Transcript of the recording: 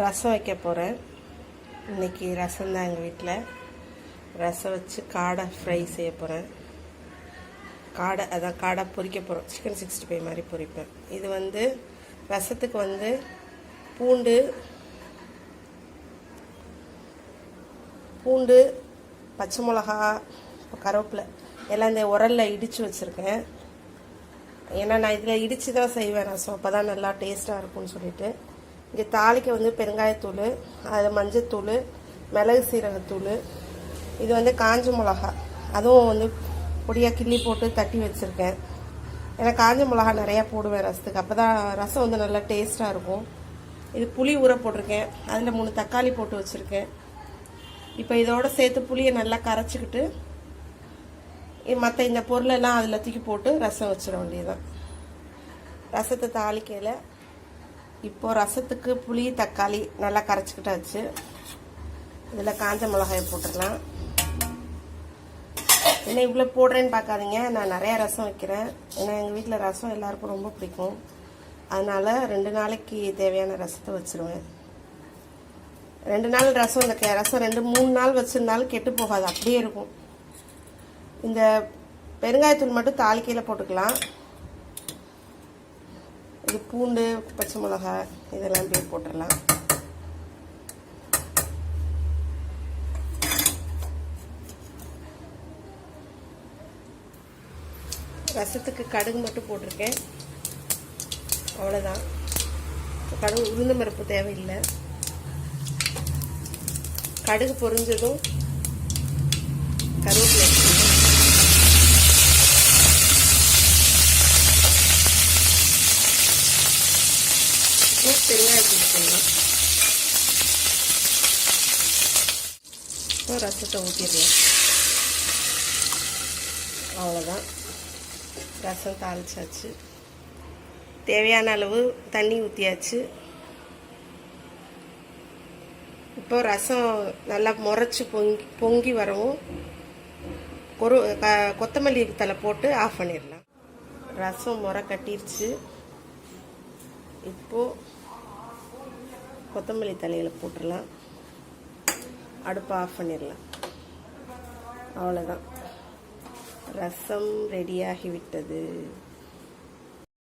ரசம் வைக்க போகிறேன். இன்றைக்கி ரசம் தான் எங்கள் வீட்டில். ரசம் வச்சு காடை ஃப்ரை செய்ய போகிறேன். காடை பொரிக்க போகிறோம். சிக்கன் 65 மாதிரி பொரிப்பேன். இது ரசத்துக்கு பூண்டு, பச்சை மிளகா, கருவேப்பிலை எல்லாம் இந்த உரலில் இடித்து வச்சுருக்கேன். ஏன்னா நான் இதில் இடித்து தான் செய்வேன் ரசம், அப்போ தான் நல்லா டேஸ்ட்டாக இருக்கும்னு சொல்லிட்டு. இங்கே தாளிக்க பெருங்காயத்தூள், அதில் மஞ்சத்தூள், மிளகு சீரகத்தூள், இது காஞ்ச மிளகா, அதுவும் பொடியாக கிள்ளி போட்டு தட்டி வச்சுருக்கேன். ஏன்னா காஞ்ச மிளகா நிறையா போடுவேன் ரசத்துக்கு, அப்போ தான் ரசம் நல்லா டேஸ்ட்டாக இருக்கும். இது புளி ஊற போட்டிருக்கேன், அதில் 3 தக்காளி போட்டு வச்சுருக்கேன். இப்போ இதோடு சேர்த்து புளியை நல்லா கரைச்சிக்கிட்டு மற்ற இந்த பொருளெல்லாம் அதில் தூக்கி போட்டு ரசம் வச்சிட வேண்டியதுதான். ரசத்தை தாளிக்கையில் இப்போது ரசத்துக்கு புளி தக்காளி நல்லா கரைச்சிக்கிட்டாச்சு. இதில் காஞ்ச மிளகாயை போட்டுடலாம். என்ன இவ்வளோ போடுறேன்னு பார்க்காதீங்க, நான் நிறையா ரசம் வைக்கிறேன். ஏன்னா எங்கள் வீட்டில் ரசம் எல்லாருக்கும் ரொம்ப பிடிக்கும். அதனால் 2 நாளைக்கு தேவையான ரசத்தை வச்சுருவேன். 2 நாள் ரசம், இந்த ரசம் 2-3 நாள் வச்சுருந்தாலும் கெட்டு போகாது, அப்படியே இருக்கும். இந்த பெருங்காயத்தூள் மட்டும் தாளிக்கையில் போட்டுக்கலாம். இது பூண்டு, பச்சை மிளகா இதெல்லாம் அப்படியே போட்டுடலாம். ரசத்துக்கு கடுகு மட்டும் போட்டிருக்கேன், அவ்வளோதான். கடுகு உளுந்த பருப்பு தேவையில்லை. கடுகு பொரிஞ்சதும் கருவேப்பிலை, பெருங்காயத்தூள் போடலாம். இப்போ ரசத்தை ஊற்றிடலாம். அவ்வளோதான், ரசம் தாளிச்சாச்சு. தேவையான அளவு தண்ணி ஊற்றியாச்சு. இப்போ ரசம் நல்லா முறைச்சி பொங்கி வரவும் கொத்தமல்லி தழை போட்டு ஆஃப் பண்ணிடலாம். ரசம் முறை கட்டிருச்சு. இப்போது கொத்தமல்லி தலையில் போட்டுடலாம். அடுப்பை ஆஃப் பண்ணிடலாம். அவ்வளோதான், ரசம் ரெடியாகிவிட்டது.